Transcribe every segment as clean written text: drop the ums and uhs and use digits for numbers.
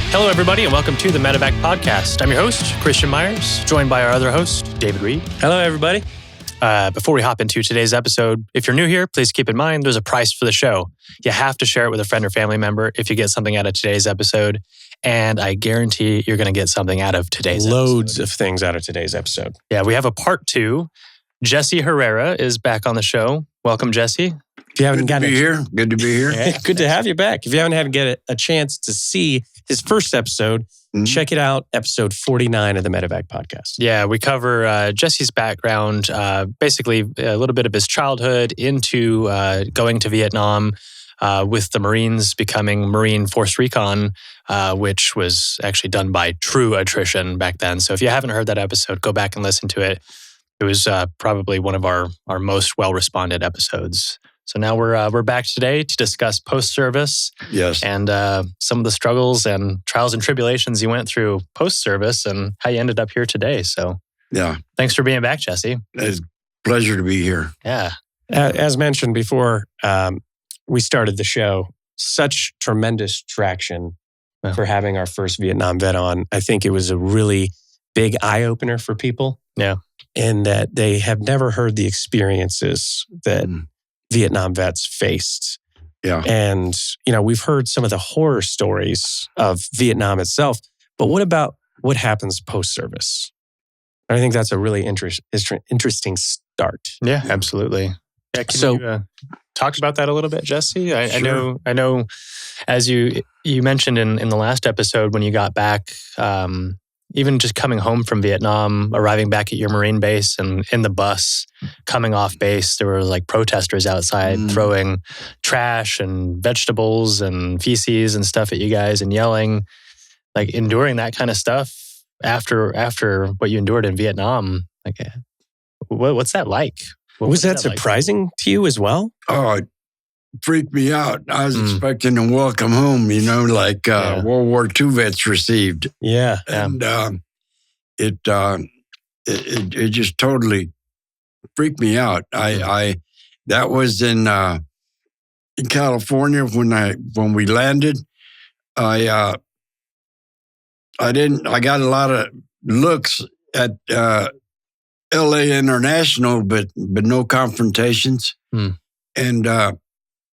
Hello, everybody, and welcome to the Medevac podcast. I'm your host, Christian Meyers, joined by our other host, David Reid. Hello, everybody. Before we hop into today's episode, if you're new here, please keep in mind there's a price for the show. You have to share it with a friend or family member if you get something out of today's episode, and I guarantee you're going to get something out of today's Loads of things out of today's episode. Yeah, we have a part 2. Jesse Harrera is back on the show. Welcome, Jesse. If you haven't Good to be here. Yeah, good to have you back. If you haven't had a chance to see his first episode, check it out, episode 49 of the Medevac podcast. Yeah, we cover Jesse's background, basically a little bit of his childhood into going to Vietnam with the Marines, becoming Marine Force Recon, which was actually done by true attrition back then. So if you haven't heard that episode, go back and listen to it. It was probably one of our most well-responded episodes. So now we're back today to discuss post-service. Yes. And some of the struggles and trials and tribulations you went through post-service and how you ended up here today. So yeah, thanks for being back, Jesse. It's a pleasure to be here. Yeah. As mentioned before, we started the show, such tremendous traction for having our first Vietnam vet on. I think it was a really big eye-opener for people. Yeah. In that they have never heard the experiences that Vietnam vets faced. Yeah. And, we've heard some of the horror stories of Vietnam itself, but what about what happens post-service? I think that's a really interesting start. Yeah, absolutely. Yeah, can you talk about that a little bit, Jesse? Sure. I know as you mentioned in the last episode when you got back, even just coming home from Vietnam, arriving back at your Marine base and in the bus, coming off base, there were like protesters outside throwing trash and vegetables and feces and stuff at you guys and yelling, like enduring that kind of stuff after what you endured in Vietnam. Like, what's that like? Was that surprising to you as well? Oh, it freaked me out. I was expecting a welcome home, like World War II vets received. Yeah. And it just totally freaked me out. That was in California when we landed. I got a lot of looks at LA International, but no confrontations. And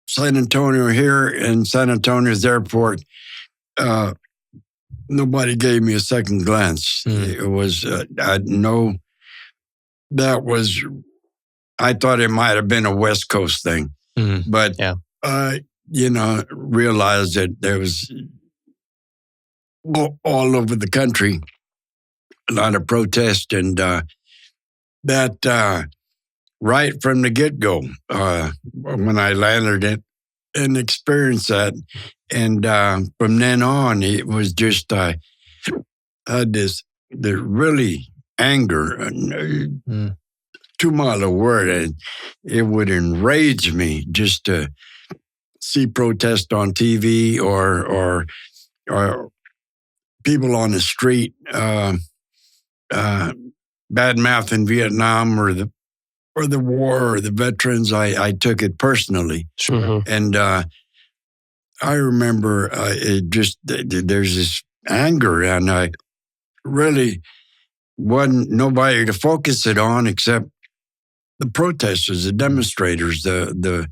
San Antonio here in San Antonio's airport, nobody gave me a second glance. It was, I thought it might have been a West Coast thing. But, realized that there was all over the country, a lot of protest and that right from the get-go, when I landed it and experienced that. And from then on, it was just, I had the really anger, too mild a word, and it would enrage me just to see protest on TV or people on the street, bad mouth in Vietnam or the war or the veterans. I took it personally. Sure. And I remember there's this anger, and I really wasn't nobody to focus it on except the protesters, the demonstrators, the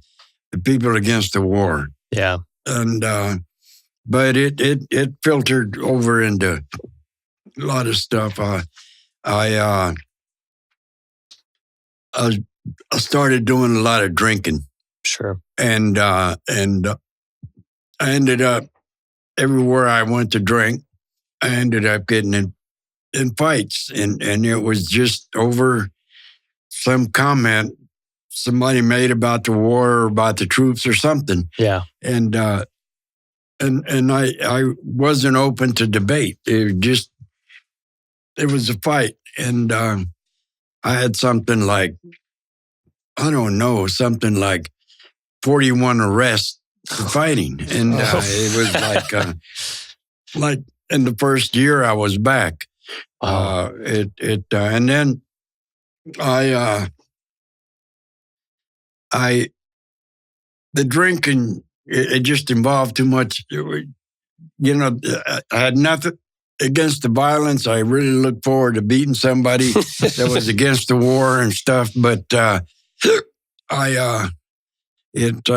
people against the war. Yeah. And but it filtered over into a lot of stuff. I started doing a lot of drinking. Sure. And I ended up, everywhere I went to drink, I ended up getting in fights. And it was just over some comment somebody made about the war or about the troops or something. Yeah. And I wasn't open to debate. It was a fight. And I had something like 41 arrests for fighting. And it was like in the first year I was back. Wow. And then the drinking, it just involved too much I had nothing against the violence. I really looked forward to beating somebody that was against the war and stuff. But it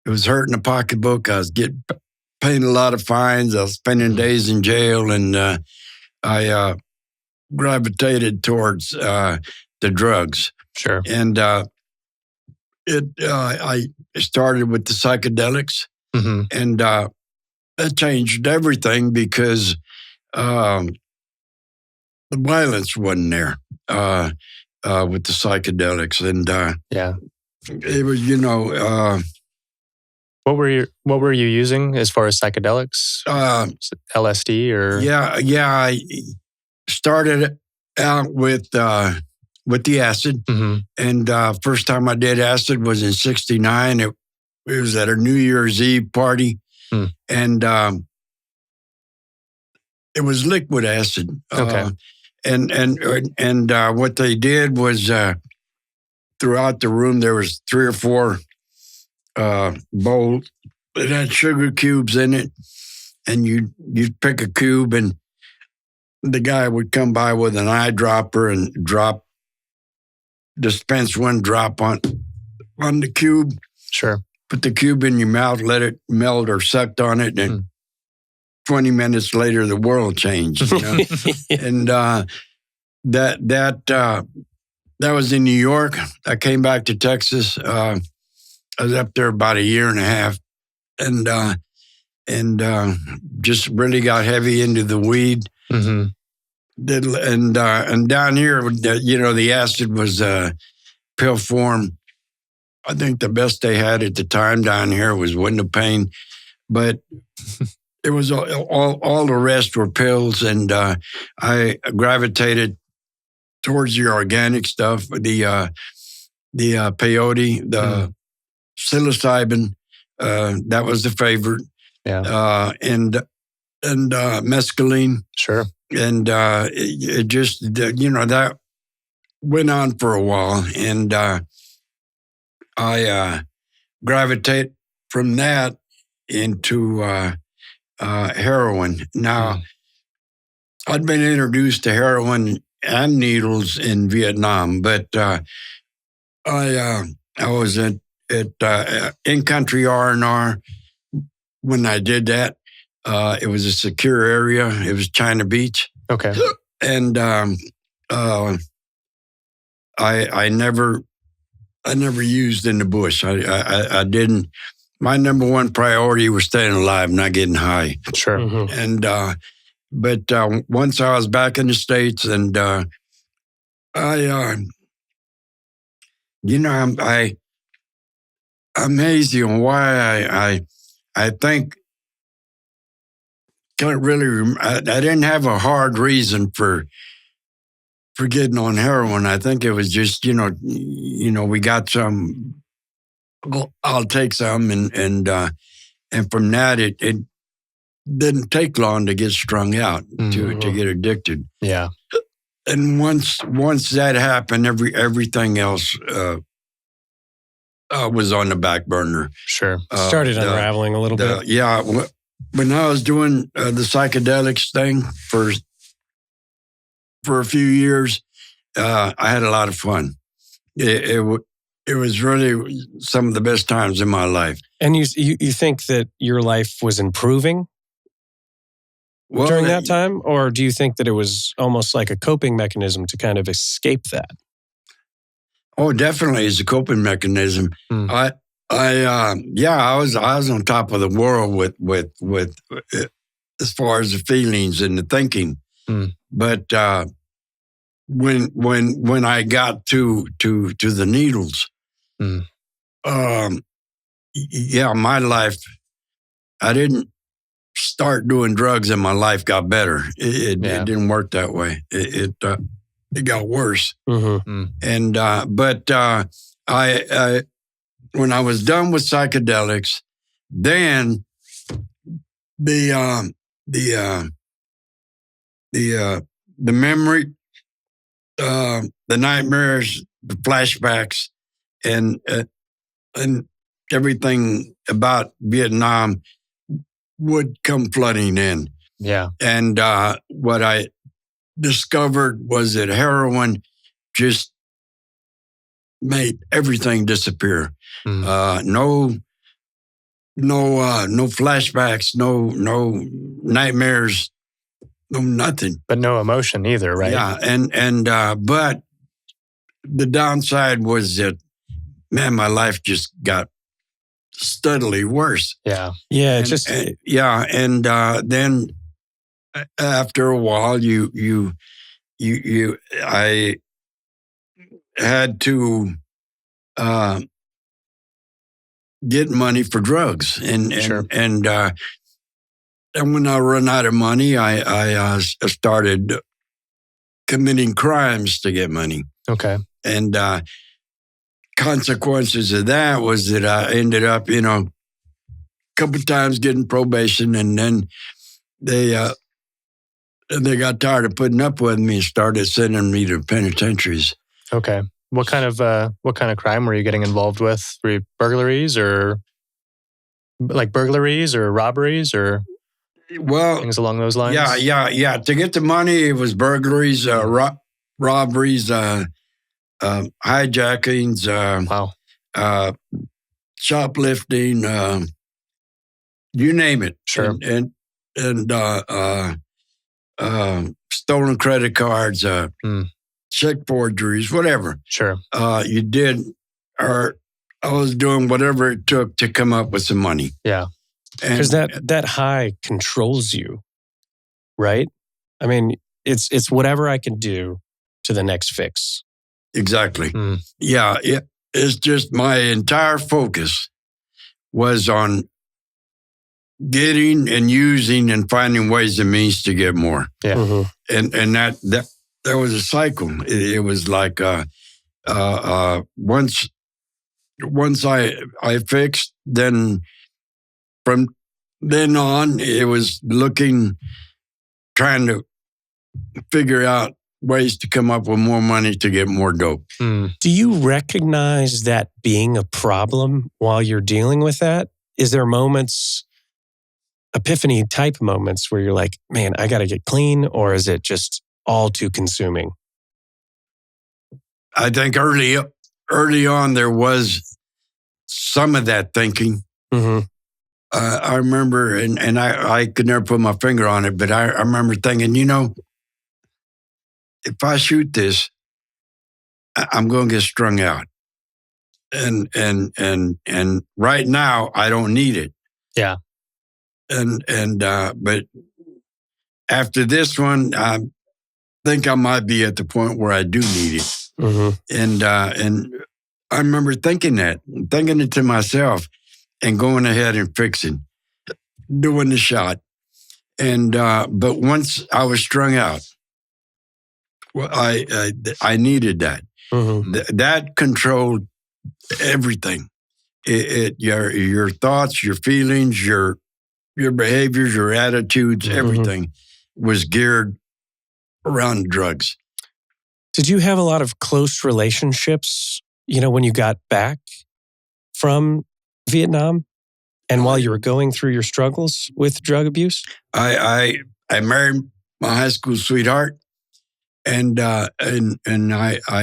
was hurting the pocketbook. I was paying a lot of fines. I was spending days in jail, and I gravitated towards the drugs. Sure. And I started with the psychedelics, and that changed everything because the violence wasn't there with the psychedelics, and it was What were you using as far as psychedelics? LSD or I started out with the acid, and first time I did acid was in '69. It was at a New Year's Eve party, and it was liquid acid. Okay. And what they did was throughout the room there was 3 or 4 bowls. It had sugar cubes in it, and you'd pick a cube, and the guy would come by with an eyedropper and dispense one drop on the cube. Sure. Put the cube in your mouth, let it melt or sucked on it, and 20 minutes later, the world changed. And that was in New York. I came back to Texas. I was up there about a year and a half, and just really got heavy into the weed. And down here, the acid was pill form. I think the best they had at the time down here was window pane, but it was all the rest were pills, and I gravitated towards the organic stuff, the peyote, the psilocybin. That was the favorite. Yeah. And mescaline. Sure. And it just, that went on for a while. And I gravitate from that into heroin. Now, I'd been introduced to heroin and needles in Vietnam, but I was at in-country R&R when I did that. It was a secure area. It was China Beach. Okay. And I never used in the bush. I didn't. My number one priority was staying alive, not getting high. Sure. And but once I was back in the States, and I'm hazy on why I think. Can't really. I didn't have a hard reason for getting on heroin. I think it was just we got some. I'll take some, and from that it didn't take long to get strung out to get addicted. Yeah. And once that happened, everything else was on the back burner. Sure. Started unraveling a little bit. Yeah. When I was doing the psychedelics thing for a few years, I had a lot of fun. It was really some of the best times in my life. And you think that your life was improving during that time? Or do you think that it was almost like a coping mechanism to kind of escape that? Oh, definitely it's a coping mechanism. I was on top of the world with as far as the feelings and the thinking. But when I got to the needles, my life, I didn't start doing drugs and my life got better. It didn't work that way. It got worse. And but I when I was done with psychedelics, then the memory, the nightmares, the flashbacks, and everything about Vietnam would come flooding in. Yeah. And what I discovered was that heroin just made everything disappear. No flashbacks, no nightmares, no nothing. But no emotion either, right? Yeah, and but the downside was that, man, my life just got steadily worse. Yeah. Yeah. And then after a while, I had to get money for drugs, and Sure. and when I run out of money, I started committing crimes to get money. Okay. And consequences of that was that I ended up, a couple of times getting probation, and then they got tired of putting up with me and started sending me to penitentiaries. Okay. What kind of crime were you getting involved with? Were you burglaries or robberies or things along those lines? Yeah. To get the money, it was burglaries, robberies, hijackings, shoplifting, you name it. Sure. And stolen credit cards, check forgeries, whatever. Sure. You did, or I was doing whatever it took to come up with some money. Yeah. Because that high controls you, right? I mean, it's whatever I can do to the next fix. Exactly. Yeah. It's just my entire focus was on getting and using and finding ways and means to get more. Yeah. Mm-hmm. And that was a cycle. It was like once I fixed, then from then on, it was trying to figure out ways to come up with more money to get more dope. Do you recognize that being a problem while you're dealing with that? Is there moments, epiphany type moments, where you're like, man, I got to get clean, or is it just all too consuming? I think early on there was some of that thinking. Mm-hmm. I remember, and I could never put my finger on it, but I remember thinking, if I shoot this, I'm going to get strung out. And right now I don't need it. Yeah. But after this one, I think I might be at the point where I do need it. Mm-hmm. And I remember thinking it to myself and going ahead and doing the shot. And but once I was strung out, well, I needed that. Mm-hmm. That controlled everything. Your thoughts, your feelings, your behaviors, your attitudes, everything was geared around drugs. Did you have a lot of close relationships, when you got back from Vietnam and while you were going through your struggles with drug abuse? I married my high school sweetheart, and I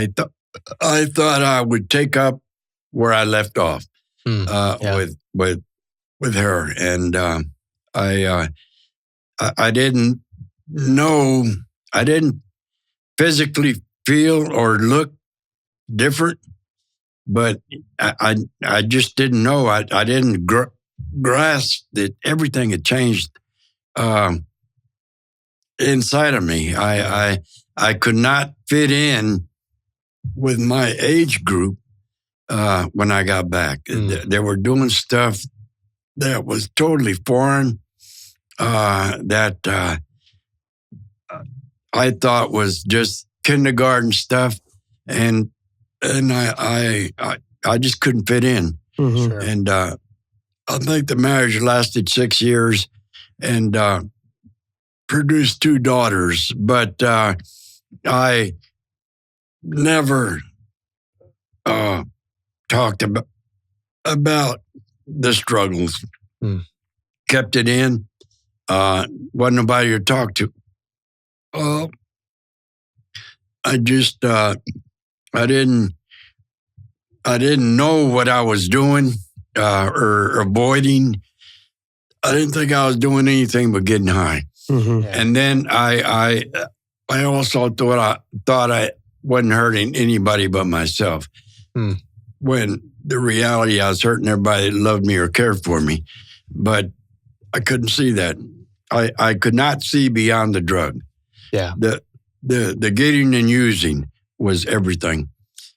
thought I would take up where I left off with her, and I didn't know, I didn't physically feel or look different, but I just didn't know. I didn't grasp that everything had changed inside of me. I could not fit in with my age group when I got back. They were doing stuff that was totally foreign, that I thought was just kindergarten stuff, and I just couldn't fit in. Mm-hmm. Sure. And I think the marriage lasted 6 years and produced 2 daughters, but I never talked about the struggles. kept it in. Wasn't nobody to talk to. I just, I didn't know what I was doing or avoiding. I didn't think I was doing anything but getting high. Mm-hmm. Yeah. And then I also thought I wasn't hurting anybody but myself. When the reality, I was hurting everybody that loved me or cared for me. But I couldn't see that. I could not see beyond the drug. Yeah. The getting and using was everything.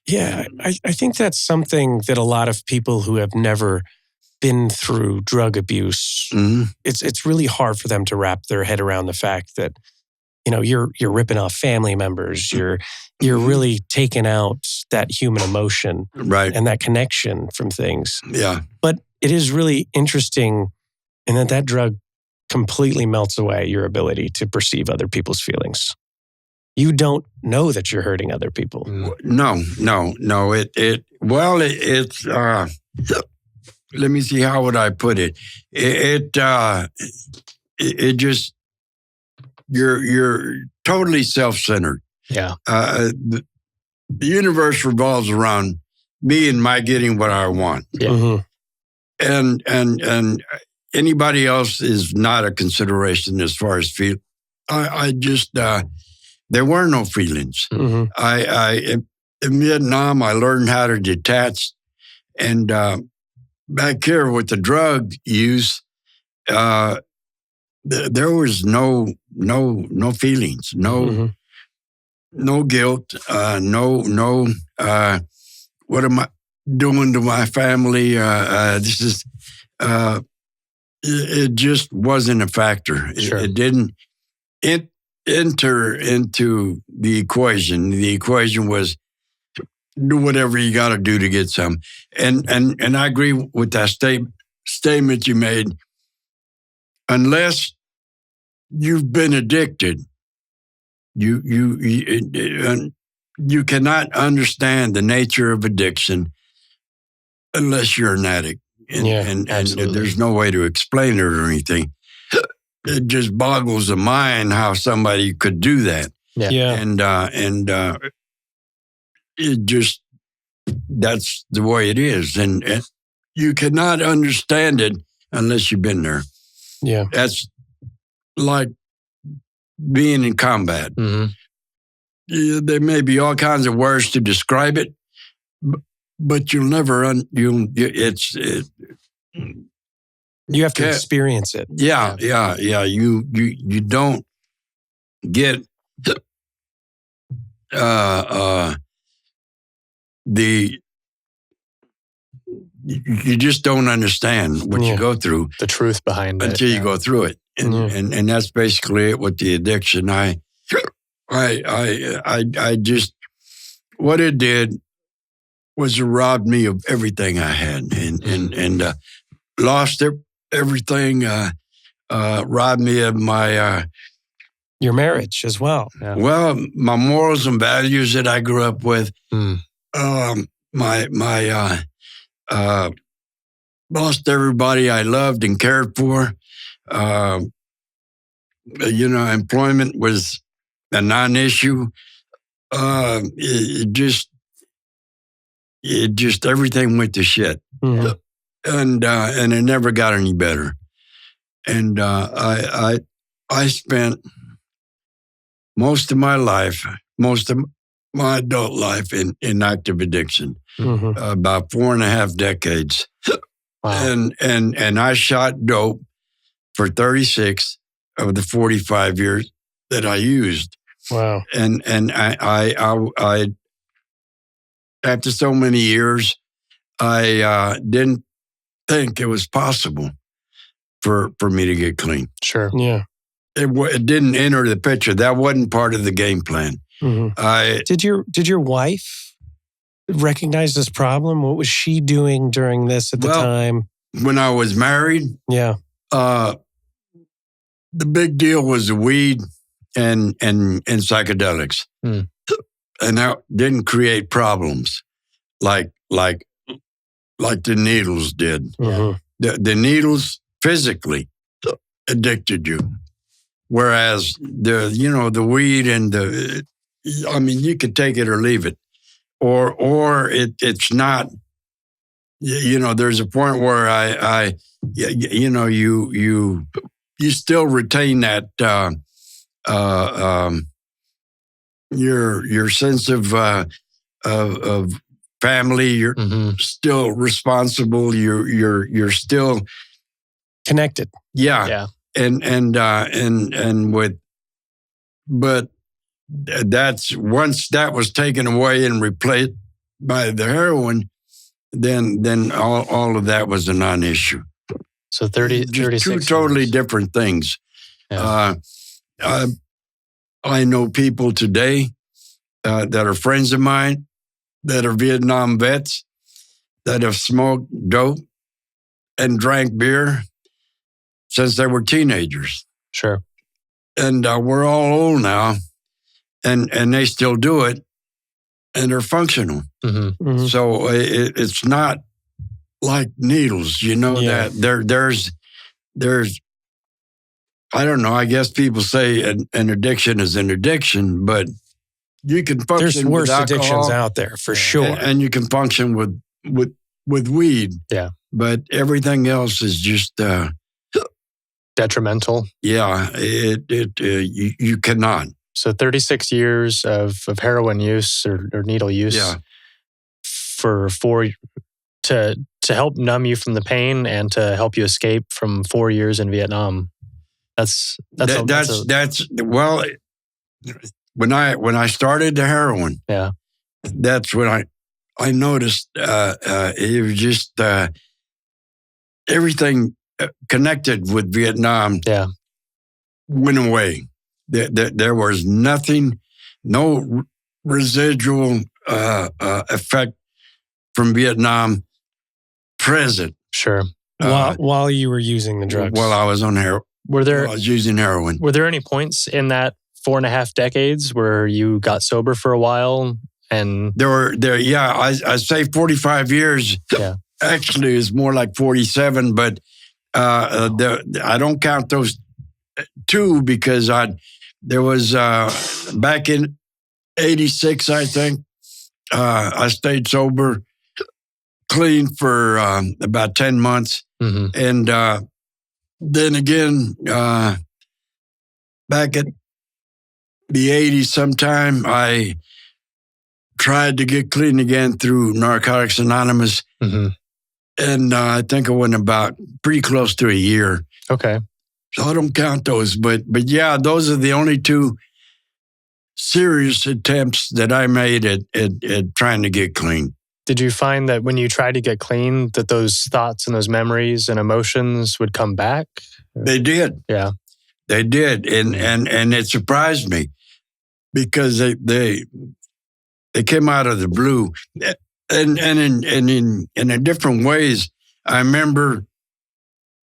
Yeah, I think that's something that a lot of people who have never been through drug abuse, it's really hard for them to wrap their head around the fact that, you're ripping off family members, you're really taking out that human emotion, Right. and that connection from things. Yeah. But it is really interesting in that drug completely melts away your ability to perceive other people's feelings. You don't know that you're hurting other people. No. It's let me see, how would I put it? It just, you're totally self-centered. Yeah. The universe revolves around me and my getting what I want. Yeah. Mm-hmm. And anybody else is not a consideration as far as feel. I just, there were no feelings. Mm-hmm. In Vietnam, I learned how to detach. And back here with the drug use, there was no feelings, no guilt, no. What am I doing to my family? This is. It just wasn't a factor. Sure. It didn't enter into the equation. The equation was do whatever you got to do to get some. And I agree with that statement you made. Unless you've been addicted, you cannot understand the nature of addiction unless you're an addict. And there's no way to explain it or anything. It just boggles the mind how somebody could do that. Yeah. And it just, that's the way it is. And you cannot understand it unless you've been there. Yeah. That's like being in combat. Mm-hmm. Yeah, there may be all kinds of words to describe it, but you'll never, You have to experience it. Yeah. You don't get you just don't understand what you go through. The truth behind it. Until you go through it. And that's basically it with the addiction. I just, what it did was it robbed me of everything I had and lost everything, robbed me of my... Your marriage as well. Yeah. Well, my morals and values that I grew up with, lost everybody I loved and cared for. Employment was a non-issue. It just everything went to shit. Mm-hmm. And it never got any better. And I spent most of my adult life in active addiction, about 4.5 decades. Wow. And I shot dope for 36 of the 45 years that I used. Wow. And I after so many years, I didn't think it was possible for me to get clean. Sure. Yeah. It didn't enter the picture. That wasn't part of the game plan. Mm-hmm. Did your wife recognize this problem? What was she doing during this at the time? When I was married, the big deal was the weed and psychedelics, and that didn't create problems like the needles did. Mm-hmm. The needles physically addicted you. Whereas the weed and you could take it or leave it, or it's not. There's a point where you still retain that your sense of family. You're still responsible. You're still connected. Yeah. But that's once that was taken away and replaced by the heroin, then all of that was a non-issue. So 36 two totally different things. Yeah. I know people today that are friends of mine that are Vietnam vets that have smoked dope and drank beer since they were teenagers. Sure. And we're all old now, and they still do it, and they're functional. So it's not like needles, that there's, I don't know, I guess people say an addiction is an addiction, but you can function There's worse with alcohol, addictions out there, for sure. And you can function with weed. Yeah. But everything else is just... detrimental. Yeah, you cannot. So 36 years of heroin use or needle use for to help numb you from the pain and to help you escape from 4 years in Vietnam. That's well, when I started the heroin, that's when I noticed it was just everything connected with Vietnam went away. There was nothing, no residual effect from Vietnam present. Sure. While you were using the drugs. While I was on heroin. I was using heroin. Were there any points in that 4.5 decades where you got sober for a while? And I say 45 years. Yeah. Actually, it's more like 47, but I don't count those two because there was back in 86, I think, I stayed sober, clean for about 10 months. And then again, back at the 80s sometime, I tried to get clean again through Narcotics Anonymous. And I think I went about pretty close to a year. Okay. So I don't count those. But yeah, those are the only two serious attempts that I made at trying to get clean. Did you find that when you tried to get clean, that those thoughts and those memories and emotions would come back? They did. Yeah. They did. And it surprised me because they came out of the blue. And in different ways. I remember,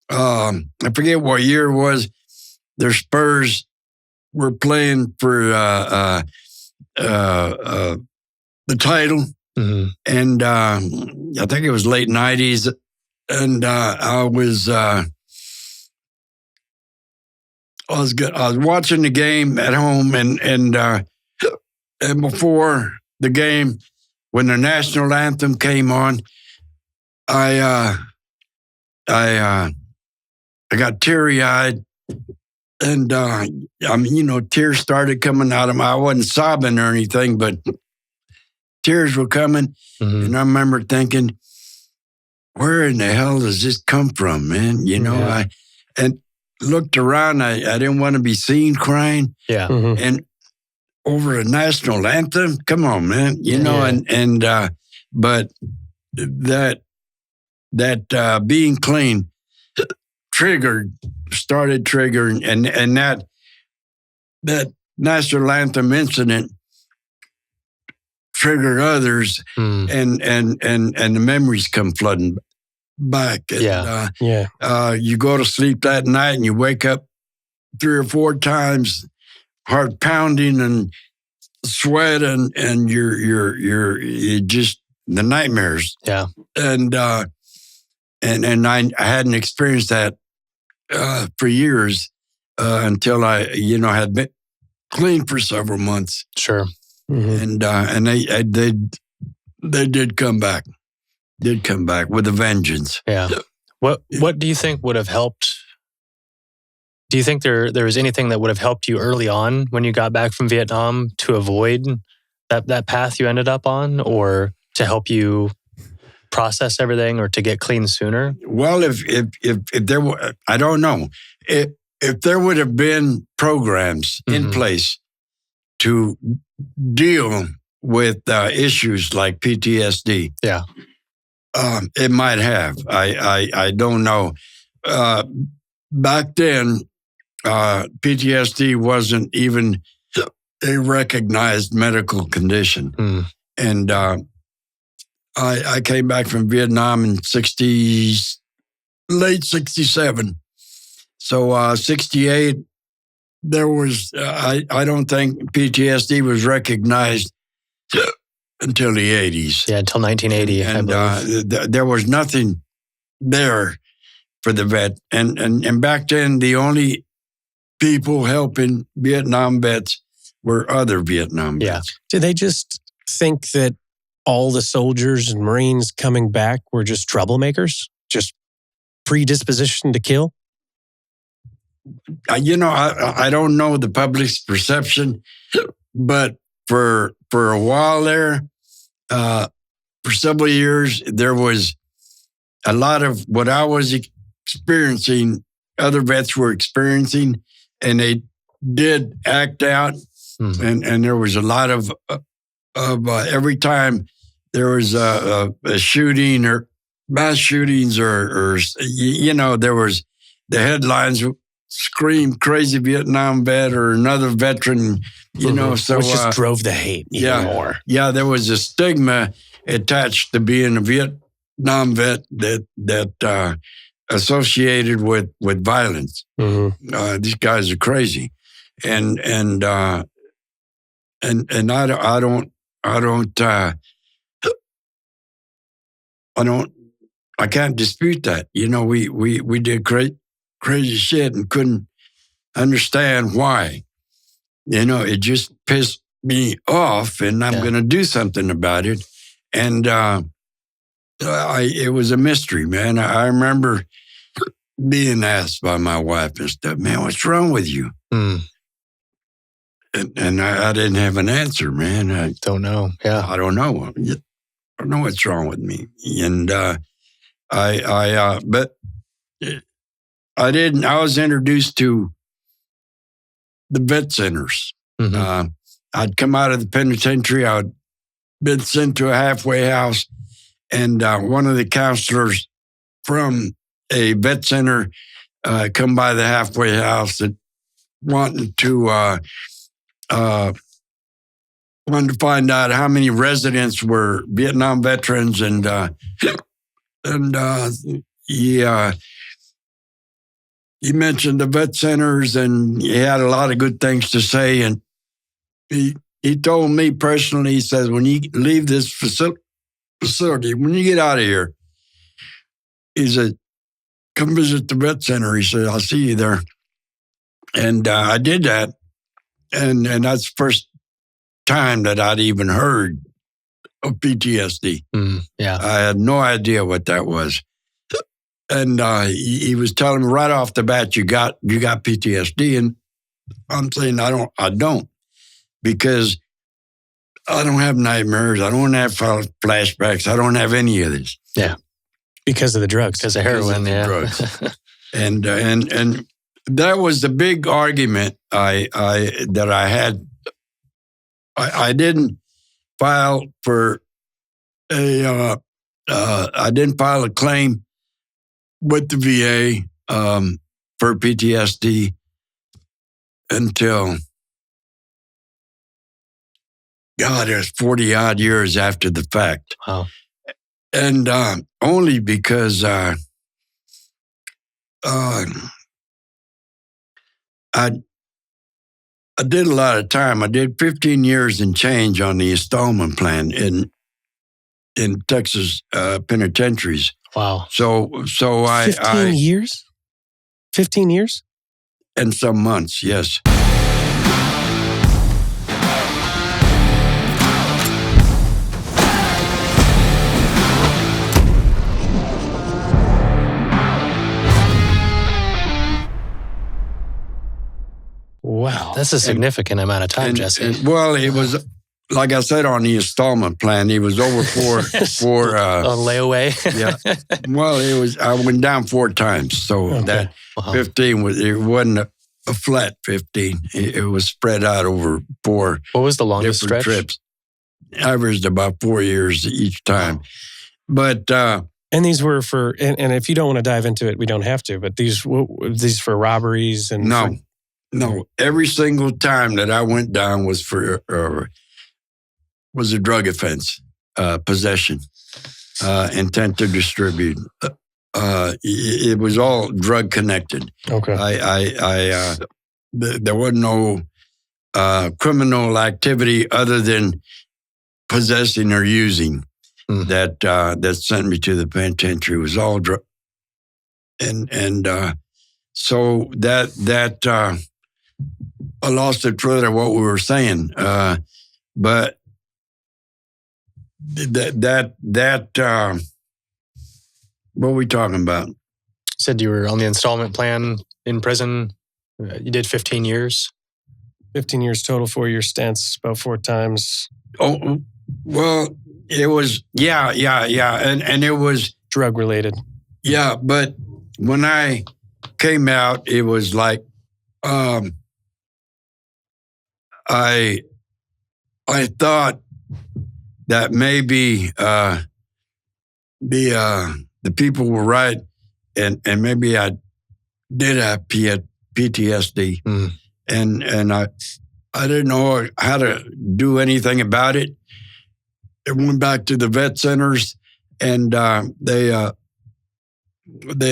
I forget what year it was, the Spurs were playing for the title. And I think it was late 90s. And I was watching the game at home and before the game, when the national anthem came on, I got teary-eyed, and tears started coming out of my. I wasn't sobbing or anything, but tears were coming, and I remember thinking, "Where in the hell does this come from, man?" I looked around. I didn't want to be seen crying. Yeah, and over a national anthem, come on, man, but that being clean started triggering, and that national anthem incident triggered others, and the memories come flooding back. And, you go to sleep that night and you wake up 3 or 4 times, heart pounding and sweat, and you're just the nightmares. Yeah. And I hadn't experienced that for years until I, had been clean for several months. Sure. Mm-hmm. And they did come back. Did come back with a vengeance. Yeah. What do you think would have helped? Do you think there was anything that would have helped you early on when you got back from Vietnam to avoid that path you ended up on, or to help you process everything, or to get clean sooner? Well, if there were, I don't know, if there would have been programs in place to deal with issues like PTSD, yeah, it might have. I don't know. Back then, PTSD wasn't even a recognized medical condition. And I came back from Vietnam in late 67. So 68, there was, I don't think PTSD was recognized until the 80s. Yeah, until 1980, and there was nothing there for the vet. And back then, the only people helping Vietnam vets were other Vietnam vets. Did they just think that all the soldiers and Marines coming back were just troublemakers? Just predisposition to kill? I don't know the public's perception, but for a while there, for several years, there was a lot of what I was experiencing, other vets were experiencing, and they did act out. And there was a lot of every time there was a shooting or mass shootings or there was the headlines scream crazy Vietnam vet or another veteran, so which just drove the hate even more. Yeah, there was a stigma attached to being a Vietnam vet that associated with violence. These guys are crazy, and I can't dispute that. We did crazy shit and couldn't understand why. It just pissed me off, and I'm going to do something about it. And it was a mystery, man. I remember being asked by my wife and stuff, man, what's wrong with you? And I didn't have an answer, man. I don't know. Yeah. I don't know. I don't know what's wrong with me. And but I didn't. I was introduced to the vet centers. I'd come out of the penitentiary. I'd been sent to a halfway house, and one of the counselors from a vet center come by the halfway house that wanted to find out how many residents were Vietnam veterans, and he mentioned the vet centers, and he had a lot of good things to say. And he told me personally, he says, when you leave this facility, when you get out of here, he said, come visit the vet center. He said, I'll see you there. And I did that. And that's the first time that I'd even heard of PTSD. I had no idea what that was. And he was telling me right off the bat, you got PTSD. And I'm saying, I don't, because I don't have nightmares. I don't have flashbacks. I don't have any of this. Yeah. Because of the drugs. Because of heroin, drugs. And that was the big argument that I had. I didn't file for I didn't file a claim with the VA for PTSD until, God, it was 40 odd years after the fact. Wow. And only because I did a lot of time. I did 15 years and change on the installment plan in Texas penitentiaries. Wow. So 15 years? 15 years? And some months, yes. Wow. That's a significant amount of time, Jesse. Well, it was, like I said, on the installment plan, he was over for on layaway. Yeah. Well, I went down 4 times. So that 15 it wasn't a flat 15. It was spread out over 4. What was the longest different stretch? trips. Averaged about 4 years each time. But and these were for, and if you don't want to dive into it, we don't have to. But these for robberies and no. Every single time that I went down was for was a drug offense, possession, intent to distribute. It was all drug connected. Okay. There wasn't no criminal activity other than possessing or using that sent me to the penitentiary. It was all drug, and so that I lost the thread of what we were saying, but that what are we talking about? You said you were on the installment plan in prison. You did 15 years. 15 years total, 4-year stints, about 4 times. Oh, well, it was, yeah. And it was drug related. Yeah, but when I came out, it was like, I thought that maybe the people were right, and maybe I did have PTSD, and I didn't know how to do anything about it. I went back to the vet centers, and they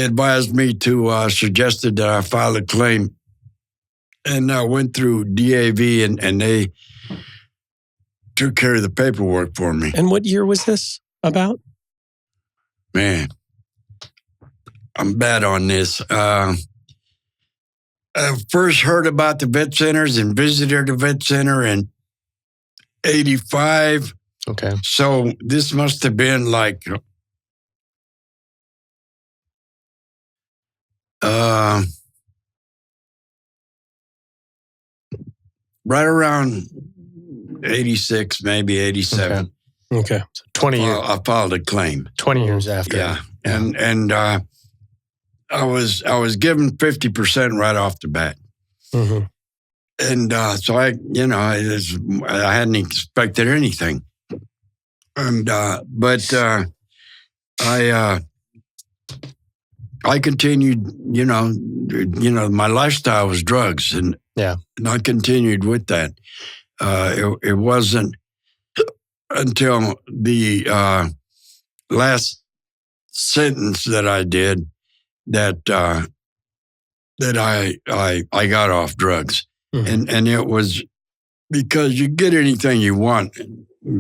advised me to suggested that I file a claim, and I went through DAV, and they took care of the paperwork for me. And what year was this about? Man, I'm bad on this. I first heard about the vet centers and visited the vet center in 85. Okay. So this must have been like right around 86, maybe 87. Okay. So 20 years. I filed a claim. 20 years after. Yeah. And I was given 50% right off the bat. Mm-hmm. And so I hadn't expected anything. And but I continued, my lifestyle was drugs, and I continued with that. It wasn't until the last sentence that I did that I got off drugs, and it was because you get anything you want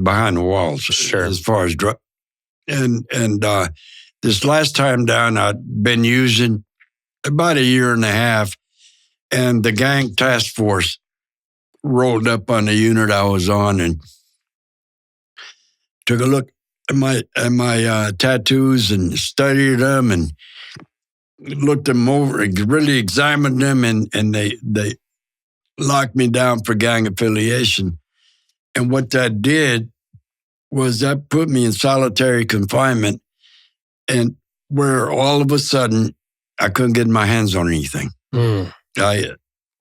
behind the walls, sure, as far as drug. And this last time down, I'd been using about 1.5 years, and the gang task force rolled up on the unit I was on and took a look at my tattoos and studied them and looked them over, really examined them, and they locked me down for gang affiliation. And what that did was that put me in solitary confinement, and where all of a sudden I couldn't get my hands on anything.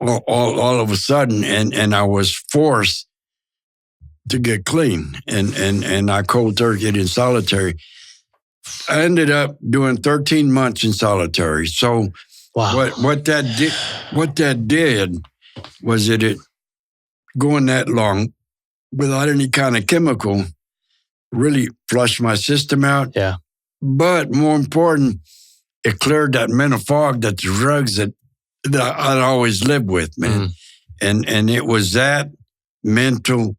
All of a sudden, and I was forced to get clean, and I cold turkeyed in solitary. I ended up doing 13 months in solitary. So what that did was it going that long without any kind of chemical really flushed my system out. Yeah. But more important, it cleared that mental fog that the drugs that I'd always lived with, man. And it was that mental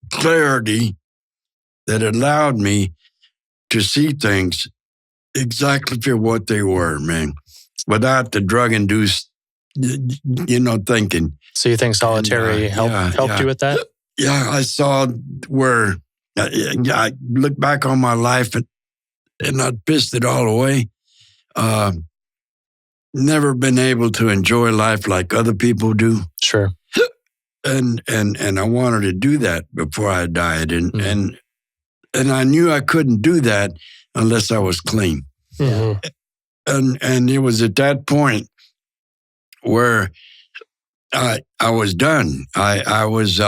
clarity that allowed me to see things exactly for what they were, man. without the drug-induced, thinking. So you think solitary helped you with that? Yeah, I saw where I look back on my life and I pissed it all away. Never been able to enjoy life like other people do. Sure. And I wanted to do that before I died. And I knew I couldn't do that unless I was clean. Mm-hmm. And it was at that point where I was done. I was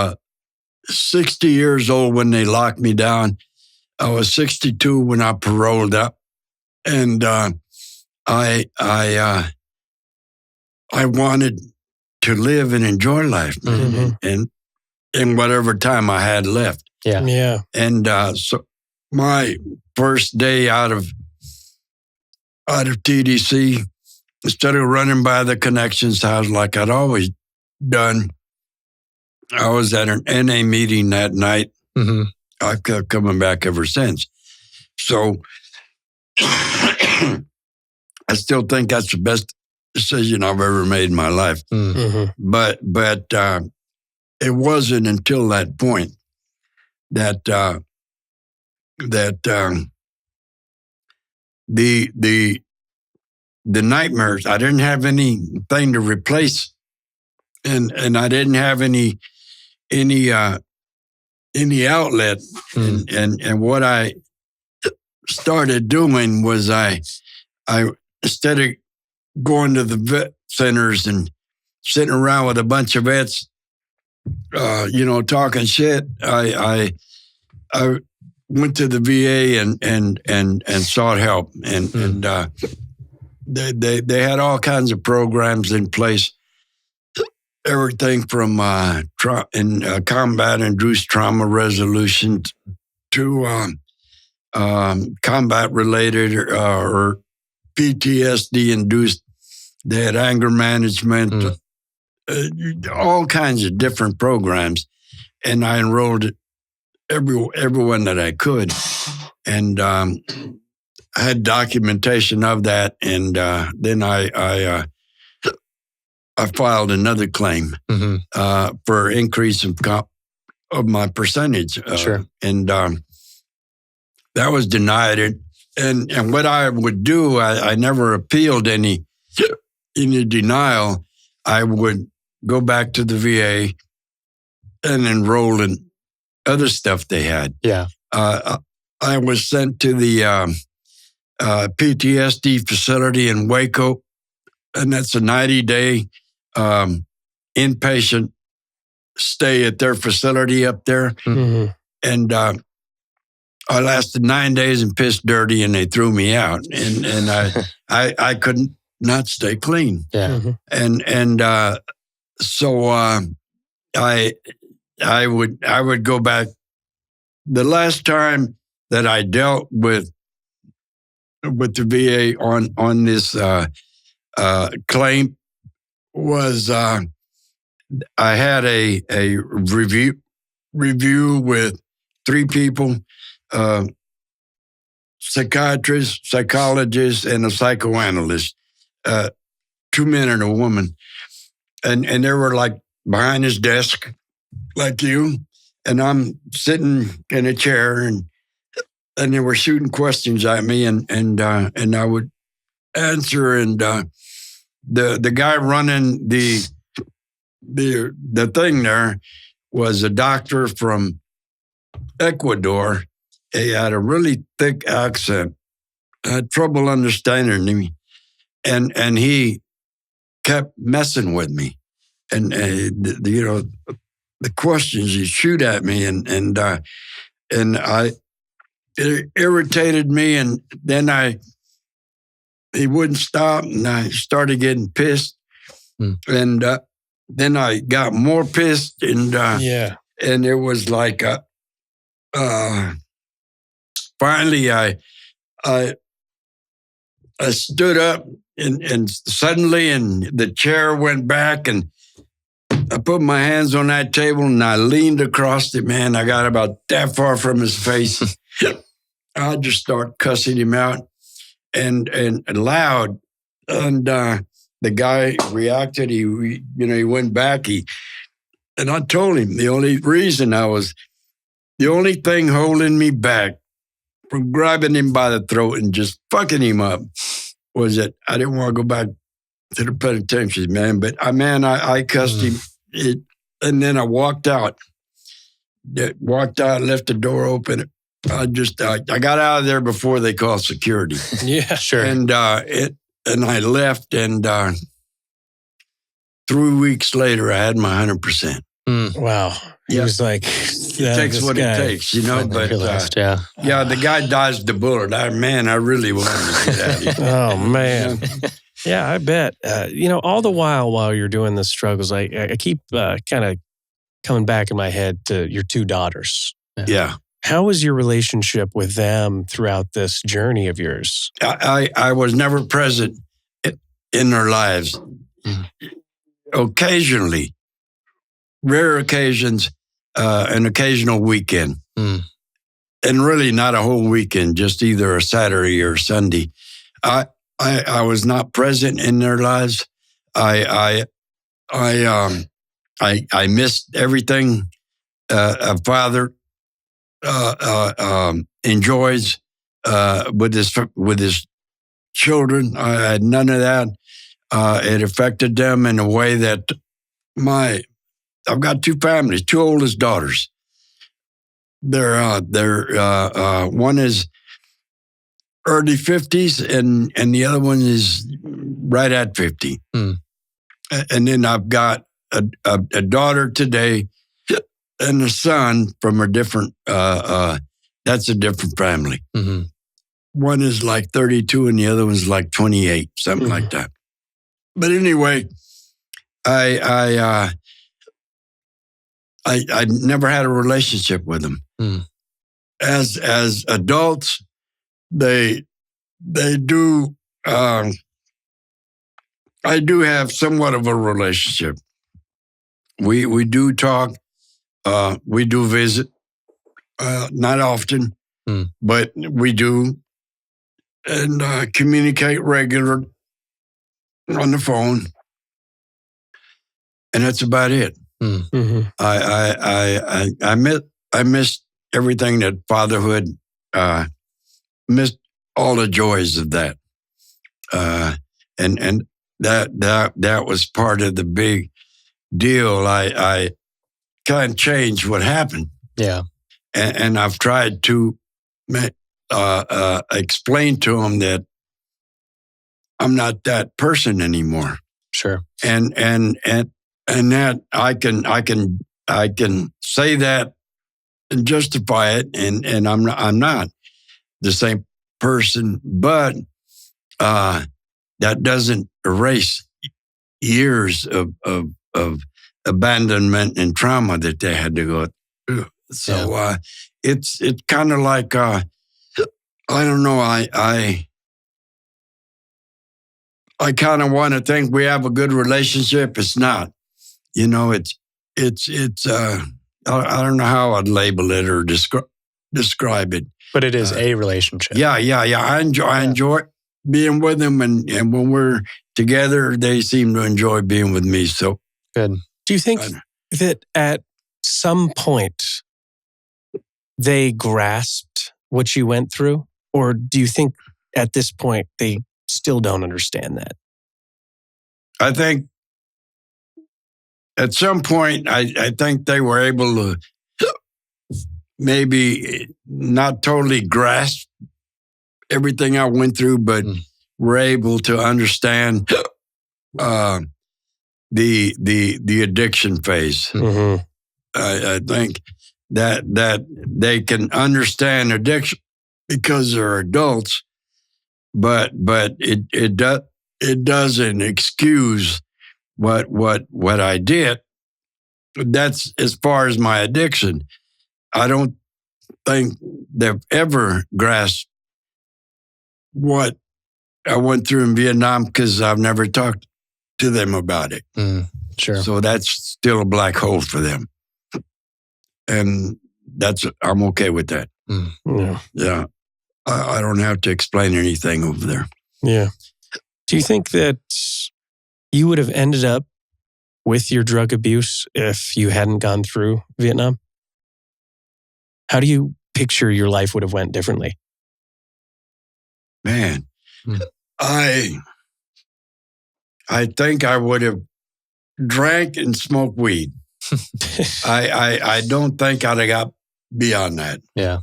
60 years old when they locked me down. I was 62 when I paroled up. And I wanted to live and enjoy life, and in whatever time I had left. Yeah. And so my first day out of TDC, instead of running by the connections house like I'd always done, I was at an NA meeting that night. Mm-hmm. I've kept coming back ever since. So I still think that's the best decision I've ever made in my life. Mm-hmm. But it wasn't until that point that the nightmares, I didn't have anything to replace, and I didn't have any outlet. And what I started doing was I instead of going to the vet centers and sitting around with a bunch of vets, talking shit, I went to the VA and sought help, and they had all kinds of programs in place, everything from combat-induced trauma resolution to combat-related or PTSD-induced. They had anger management, all kinds of different programs, and I enrolled everyone that I could, and I had documentation of that, and then I filed another claim for increase of my percentage, Sure. And that was denied. And what I would do, I never appealed any denial. I would go back to the VA and enroll in other stuff they had. Yeah. I was sent to the PTSD facility in Waco, and that's a 90-day inpatient stay at their facility up there. Mm-hmm. And I lasted 9 days and pissed dirty, and they threw me out. And I couldn't not stay clean. Yeah. Mm-hmm. And so I would go back. The last time that I dealt with the VA on this claim was I had a review with 3 people, psychiatrist, psychologist, and a psychoanalyst, 2 men and a woman. And they were like behind his desk, like you, and I'm sitting in a chair, and they were shooting questions at me, and I would answer, and the guy running the thing there was a doctor from Ecuador. He had a really thick accent. I had trouble understanding him, and he kept messing with me, and the questions he'd shoot at me, and it irritated me, and then he wouldn't stop, and I started getting pissed, and then I got more pissed, and and it was like finally I stood up, and suddenly, and the chair went back, and I put my hands on that table, and I leaned across it, man. I got about that far from his face. I just start cussing him out, and loud. And the guy reacted. He went back. And I told him the only thing holding me back from grabbing him by the throat and just fucking him up was that I didn't want to go back to the penitentiary, man. But I cussed him. And then I walked out. Left the door open. I got out of there before they called security. Yeah, sure. And I left, and 3 weeks later, I had my 100%. Wow. He was like, it takes what it takes, but the guy dodged the bullet. I really wanted to get out of here. Oh, man. Yeah, I bet. All the while you're doing the struggles, I keep kind of coming back in my head to your two daughters. Yeah. How was your relationship with them throughout this journey of yours? I was never present in their lives. Occasionally, rare occasions, an occasional weekend. And really not a whole weekend, just either a Saturday or Sunday. I was not present in their lives. I missed everything a father enjoys with his children. I had none of that. It affected them in a way that I've got two families, two oldest daughters. They're one is early 50s and the other one is right at 50. And then I've got a daughter today and a son from a different, that's a different family. Mm-hmm. One is like 32 and the other one's like 28, something like that. But anyway, I never had a relationship with them. As adults, they do, I do have somewhat of a relationship. We do talk. We do visit, not often, but we do, and communicate regular on the phone, and that's about it. I missed everything that fatherhood, missed all the joys of that, and that was part of the big deal. I kind of changed what happened. Yeah. And I've tried to explain to them that I'm not that person anymore. Sure. And that I can say that and justify it, and I'm not the same person, but that doesn't erase years of abandonment and trauma that they had to go through. So it's kind of like I don't know. I kind of want to think we have a good relationship. It's not. It's I don't know how I'd label it or describe it. But it is a relationship. Yeah. I enjoy being with them, and when we're together, they seem to enjoy being with me. So good. Do you think that at some point they grasped what you went through? Or do you think at this point they still don't understand that? I think at some point, I think they were able to maybe not totally grasp everything I went through, but were able to understand the addiction phase. Mm-hmm. I think that they can understand addiction because they're adults, but it doesn't excuse what I did. That's as far as my addiction. I don't think they've ever grasped what I went through in Vietnam because I've never talked to them about it. Sure. So that's still a black hole for them. And I'm okay with that. Yeah. Yeah. I don't have to explain anything over there. Yeah. Do you think that you would have ended up with your drug abuse if you hadn't gone through Vietnam? How do you picture your life would have went differently? Man, I think I would have drank and smoked weed. I don't think I'd have got beyond that. Yeah.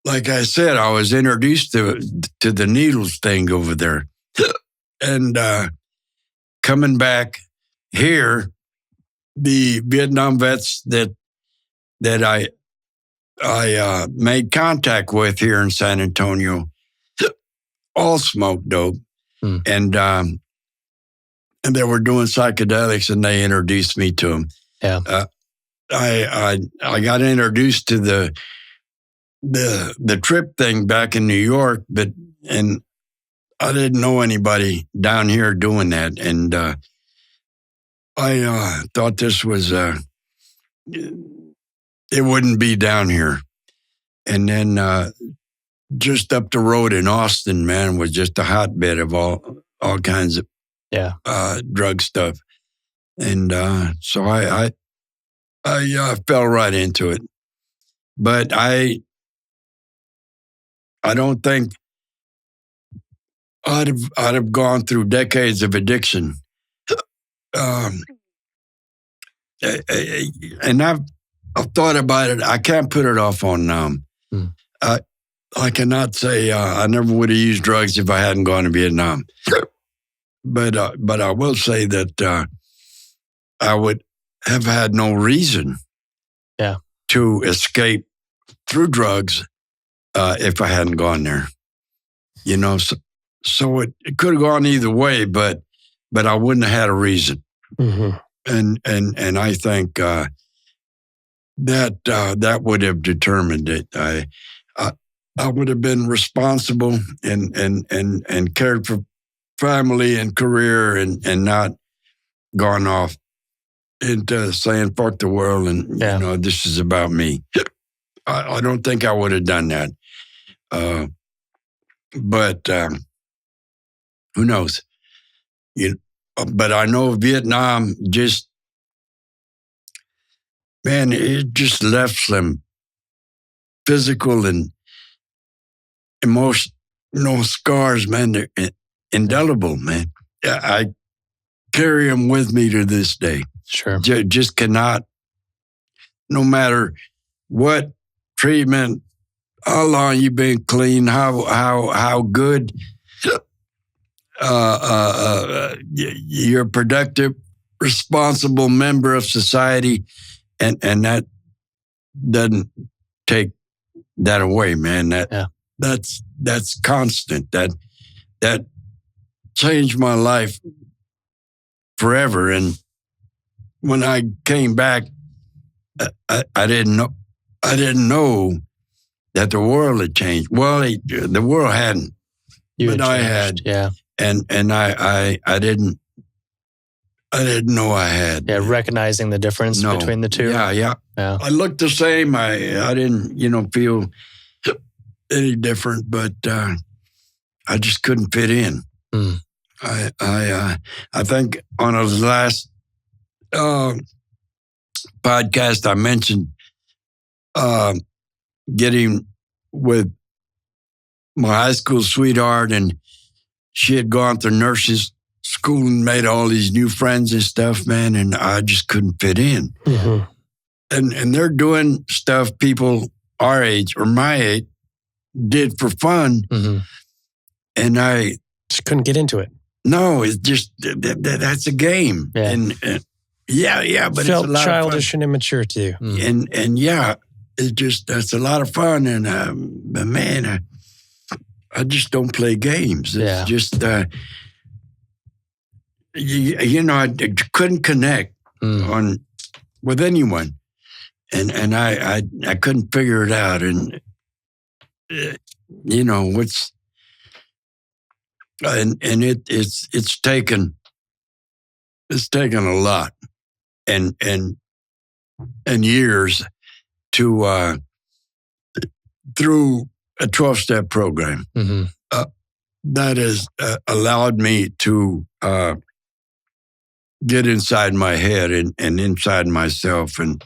Like I said, I was introduced to the needles thing over there, and coming back here, the Vietnam vets that I made contact with here in San Antonio all smoked dope, and they were doing psychedelics, and they introduced me to them. Yeah. I got introduced to the trip thing back in New York, and I didn't know anybody down here doing that, and I thought this was it wouldn't be down here. And then just up the road in Austin, man, was just a hotbed of all kinds of drug stuff, and so I fell right into it. But I don't think I'd have gone through decades of addiction. And I've thought about it. I can't put it off on I cannot say I never would have used drugs if I hadn't gone to Vietnam. But I will say that I would have had no reason to escape through drugs if I hadn't gone there. You know, so it could have gone either way, but I wouldn't have had a reason. Mm-hmm. And I think that would have determined it. I would have been responsible and cared for family and career and not gone off into saying fuck the world and you know, this is about me. I don't think I would have done that. But who knows? But I know Vietnam it just left some physical and emotional scars, man. They're indelible, man. I carry them with me to this day. Sure. Just cannot, no matter what treatment, how long you've been clean, how good you're a productive, responsible member of society, and that doesn't take that away, man. That's constant. That changed my life forever. And when I came back, I didn't know that the world had changed. Well, the world hadn't, but I had. Yeah. And I didn't know I had. Yeah, recognizing the difference between the two. Yeah. I looked the same. I didn't, feel any different, but I just couldn't fit in. Mm. I think on his last podcast, I mentioned getting with my high school sweetheart, and she had gone through nurses school and made all these new friends and stuff, man, and I just couldn't fit in. Mm-hmm. And they're doing stuff people our age or my age did for fun, and I just couldn't get into it. No, it's just that's a game, and but felt it's a lot childish and immature to you, and it's just that's a lot of fun, and man, I just don't play games. It's just I couldn't connect with anyone, and I couldn't figure it out, and what's. And it's taken a lot and years to through a 12-step program. Mm-hmm. that has allowed me to get inside my head and inside myself and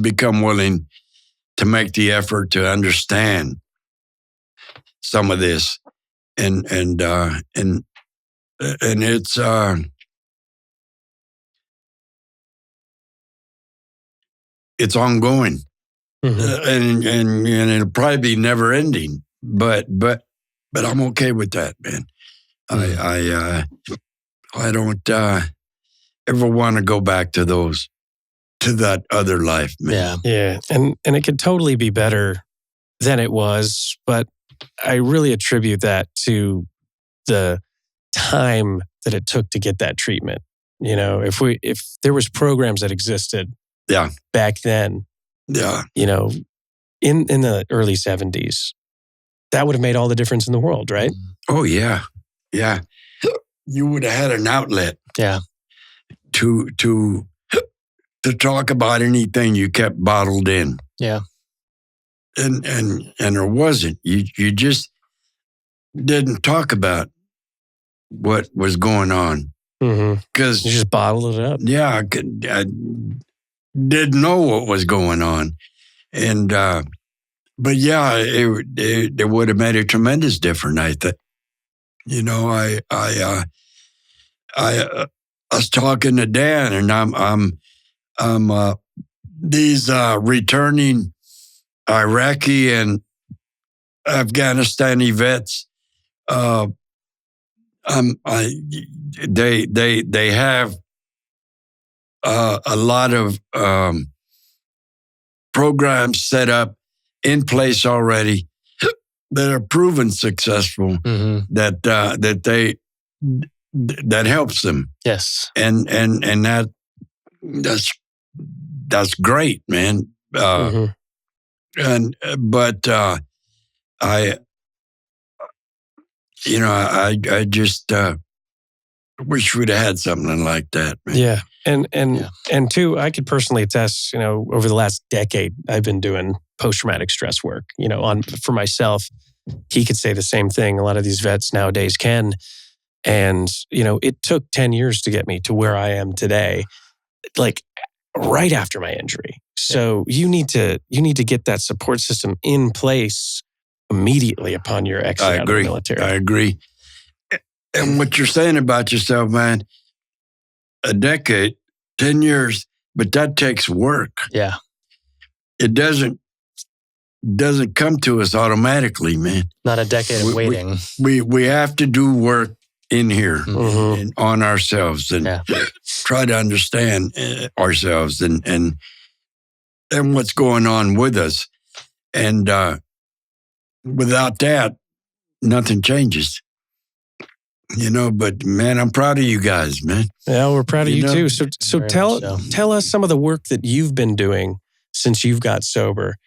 become willing to make the effort to understand some of this. And it's it's ongoing. And it'll probably be never ending. But I'm okay with that, man. I don't ever want to go back to that other life, man. Yeah. And it could totally be better than it was, but I really attribute that to the time that it took to get that treatment. You know, if there was programs that existed back then, you know, in the early 70s, that would have made all the difference in the world, right? Oh, yeah. Yeah. You would have had an outlet. Yeah. To talk about anything you kept bottled in. Yeah. And there wasn't. You just didn't talk about what was going on. Because you just bottled it up. Yeah. I didn't know what was going on. And but yeah, it would have made a tremendous difference, I think. You know, I was talking to Dan, and I'm these returning Iraqi and Afghanistani vets. They have a lot of programs set up in place already that are proven successful. That helps them. Yes. And that's great, man. But I just wish we'd have had something like that, man. Yeah. And too, I could personally attest, you know, over the last decade, I've been doing post-traumatic stress work, you know, for myself. He could say the same thing. A lot of these vets nowadays can. And, you know, it took 10 years to get me to where I am today, like right after my injury. So you need to get that support system in place immediately upon your exit out of the military. I agree. And what you're saying about yourself, man, a decade, 10 years, but that takes work. Yeah. It doesn't come to us automatically, man. Not a decade of waiting. We have to do work in here and on ourselves and try to understand ourselves and what's going on with us. And without that, nothing changes. You know, but man, I'm proud of you guys, man. Yeah, we're proud of you too. So tell us some of the work that you've been doing since you've got sober.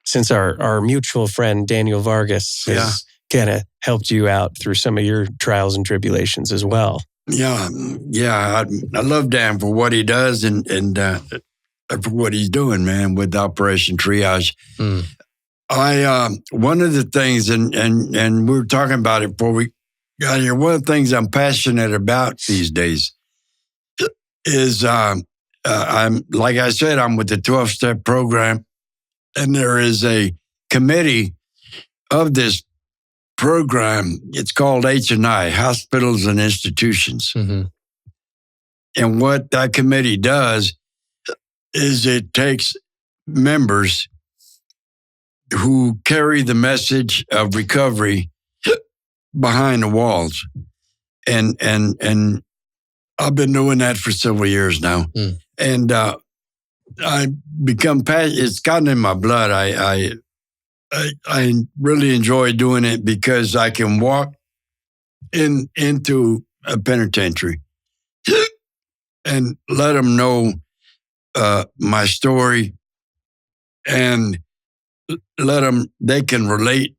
Since our mutual friend Daniel Vargas has kind of helped you out through some of your trials and tribulations as well. Yeah. I love Dan for what he does and for what he's doing, man, with Operation Triage. One of the things, and we were talking about it before we got here, one of the things I'm passionate about these days is, I'm like I said, I'm with the 12-step program, and there is a committee of this program. It's called H&I, Hospitals and Institutions. And what that committee does is it takes members who carry the message of recovery behind the walls. And I've been doing that for several years now. And I become passionate. It's gotten in my blood. I really enjoy doing it because I can walk into a penitentiary and let them know my story and let them, they can relate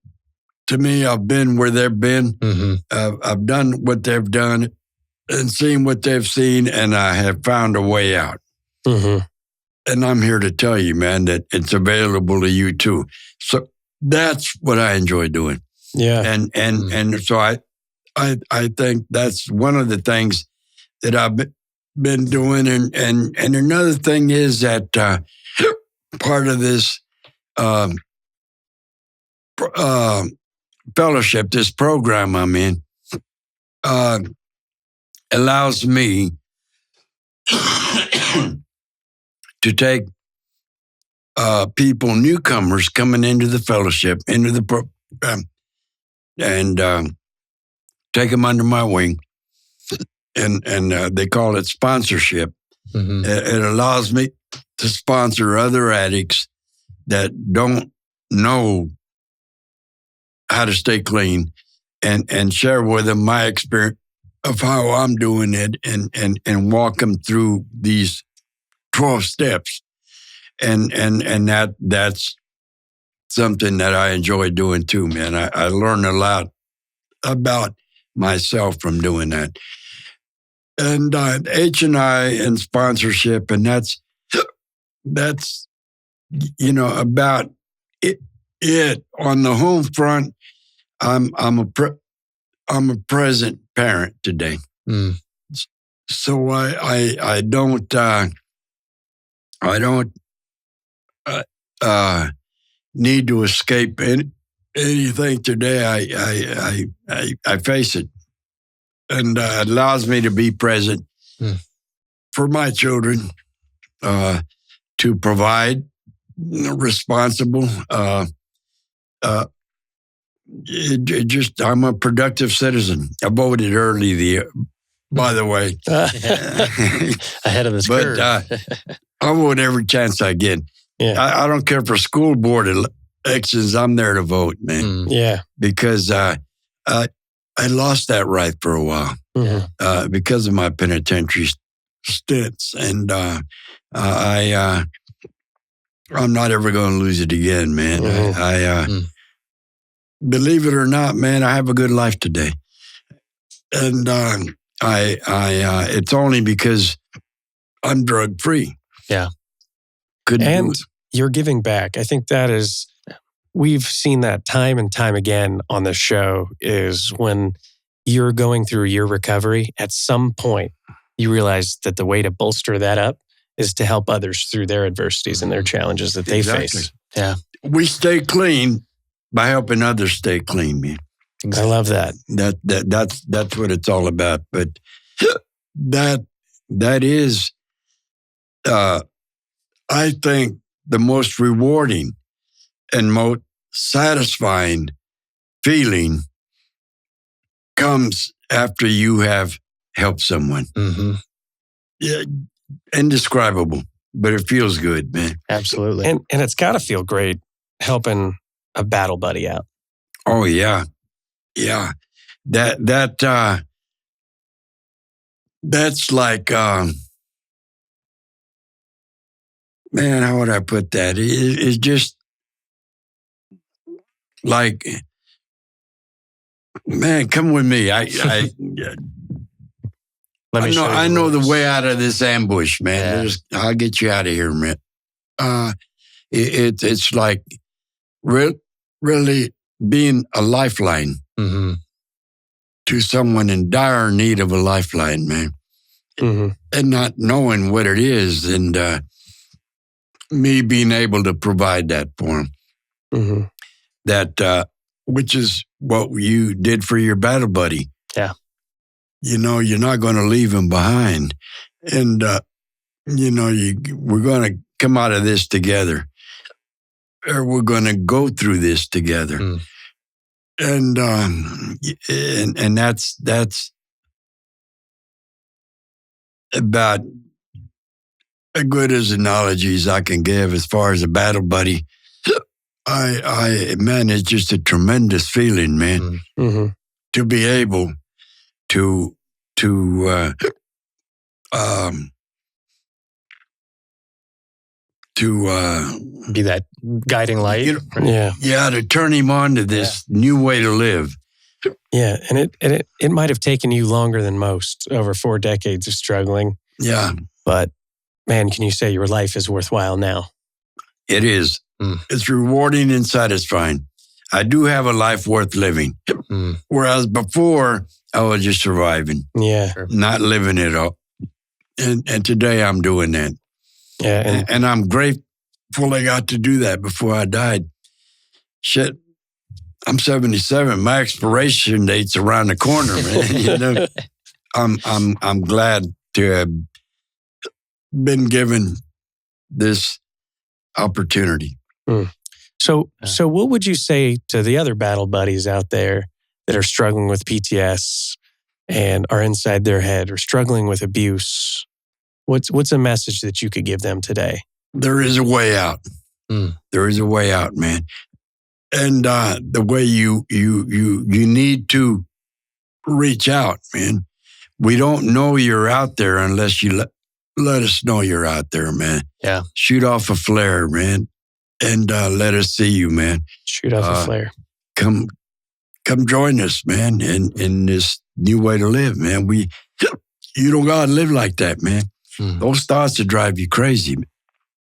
to me. I've been where they've been. I've done what they've done and seen what they've seen, and I have found a way out. And I'm here to tell you, man, that it's available to you too. So that's what I enjoy doing. Yeah. And so I think that's one of the things that I've been doing. And another thing is that part of this fellowship, this program I'm in, allows me to take people, newcomers coming into the fellowship, into the program, and take them under my wing. And they call it sponsorship. Mm-hmm. It allows me to sponsor other addicts that don't know how to stay clean, and share with them my experience of how I'm doing it, and walk them through these 12 steps. And that's something that I enjoy doing too, man. I learn a lot about myself from doing that. And H&I and sponsorship, and that's about it. On the home front, I'm a present parent today. Mm. So I don't need to escape anything today. I face it, and it allows me to be present for my children, to provide, responsible. I'm a productive citizen. I voted early by the way. Ahead of this curve. I vote every chance I get. Yeah. I don't care for school board elections. I'm there to vote, man. Yeah. Because I lost that right for a while because of my penitentiary stints, and I'm not ever going to lose it again, man. Believe it or not, man, I have a good life today, and it's only because I'm drug free. Yeah, and you're giving back. I think that is, we've seen that time and time again on the show, is when you're going through your recovery, at some point you realize that the way to bolster that up is to help others through their adversities and their challenges that they face. Yeah, we stay clean by helping others stay clean, man. I love that. That's what it's all about. But that is, I think, the most rewarding and most satisfying feeling comes after you have helped someone. Mm-hmm. Yeah, indescribable, but it feels good, man. Absolutely. And it's got to feel great helping a battle buddy out. Oh yeah, yeah. That's like, man, how would I put that? It's just like, man, come with me. I know the way out of this ambush, man. Yeah. I'll get you out of here, man. It's like really being a lifeline to someone in dire need of a lifeline, man. And not knowing what it is, and me being able to provide that for them. That, which is what you did for your battle buddy. Yeah. You know, you're not going to leave him behind. And, we're going to come out of this together. Or we're going to go through this together. And that's about as good as analogies I can give as far as a battle buddy. Man, it's just a tremendous feeling, man, to be able to be that guiding light. To turn him on to this new way to live. Yeah, and it might have taken you longer than most, over 4 decades of struggling. Yeah. But man, can you say your life is worthwhile now? It is. It's rewarding and satisfying. I do have a life worth living. Whereas before, I was just surviving. Yeah. Not living it up. And today I'm doing that. Yeah. And I'm grateful I got to do that before I died. Shit, I'm 77. My expiration date's around the corner, man. I'm glad to have been given this opportunity. So what would you say to the other battle buddies out there that are struggling with PTS and are inside their head or struggling with abuse? What's a message that you could give them today? There is a way out. There is a way out, man. And the way you need to reach out, man. We don't know you're out there unless you let us know you're out there, man. Yeah. Shoot off a flare, man, and let us see you, man. Shoot off a flare. Come join us, man, in this new way to live, man. You don't gotta live like that, man. Those thoughts will drive you crazy.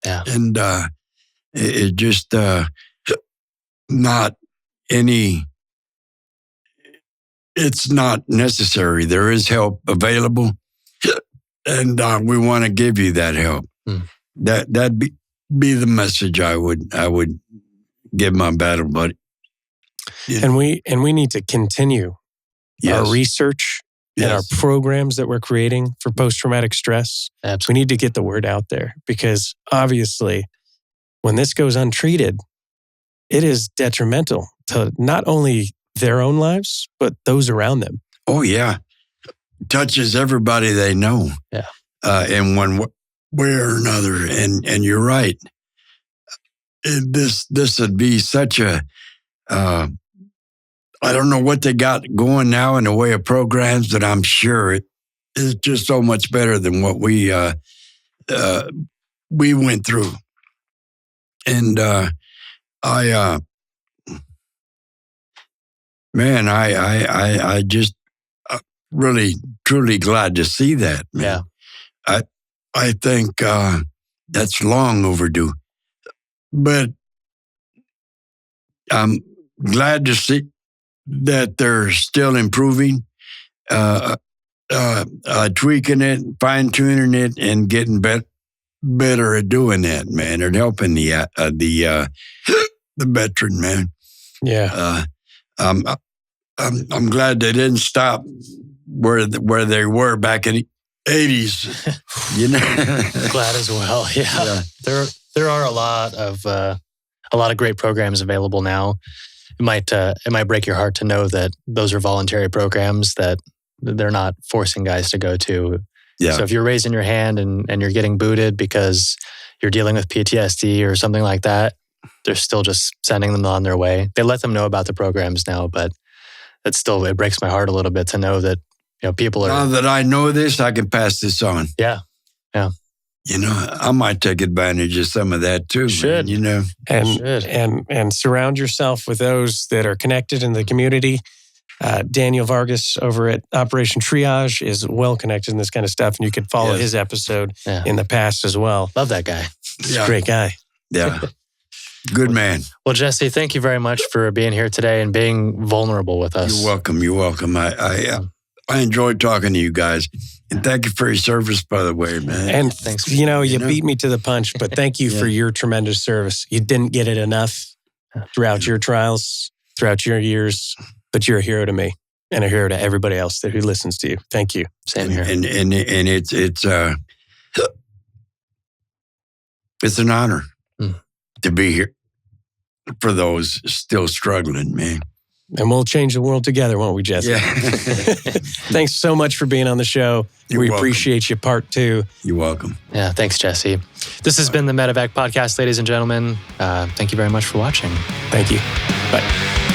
Yeah. And it just not any. It's not necessary. There is help available, and we want to give you that help. That'd be the message I would give my battle buddy. Yeah. And we need to continue our research and our programs that we're creating for post-traumatic stress. Absolutely. We need to get the word out there because obviously when this goes untreated, it is detrimental to not only their own lives, but those around them. Oh, yeah. Touches everybody they know. Yeah. In one way or another. And you're right. This would be such a, I don't know what they got going now in the way of programs, but I'm sure it is just so much better than what we went through. And I just really, truly glad to see that, man. Yeah. I think that's long overdue. But I'm glad to see that they're still improving, tweaking it, fine-tuning it, and getting better at doing that, man, and helping the veteran, man. Yeah. I'm glad they didn't stop where they were back in the 80s. You know, glad as well. Yeah. There are a lot of great programs available now. It might break your heart to know that those are voluntary programs that they're not forcing guys to go to. Yeah. So if you're raising your hand and you're getting booted because you're dealing with PTSD or something like that, they're still just sending them on their way. They let them know about the programs now, but it breaks my heart a little bit to know that, people are. Now that I know this, I can pass this on. Yeah. Yeah. I might take advantage of some of that too. Should. Man, and surround yourself with those that are connected in the community. Daniel Vargas over at Operation Triage is well connected in this kind of stuff, and you can follow his episode in the past as well. Love that guy. He's a great guy. Yeah. Good man. Well, Jesse, thank you very much for being here today and being vulnerable with us. You're welcome. I enjoyed talking to you guys. And thank you for your service, by the way, man. And thanks. You beat me to the punch, but thank you for your tremendous service. You didn't get it enough throughout your trials, throughout your years, but you're a hero to me and a hero to everybody else who listens to you. Thank you. Same here. And it's an honor to be here for those still struggling, man. And we'll change the world together, won't we, Jesse? Yeah. Thanks so much for being on the show. You're we welcome. Appreciate you, part 2. You're welcome. Yeah, thanks, Jesse. This has been the Medevac podcast, ladies and gentlemen. Thank you very much for watching. Thank you. Bye.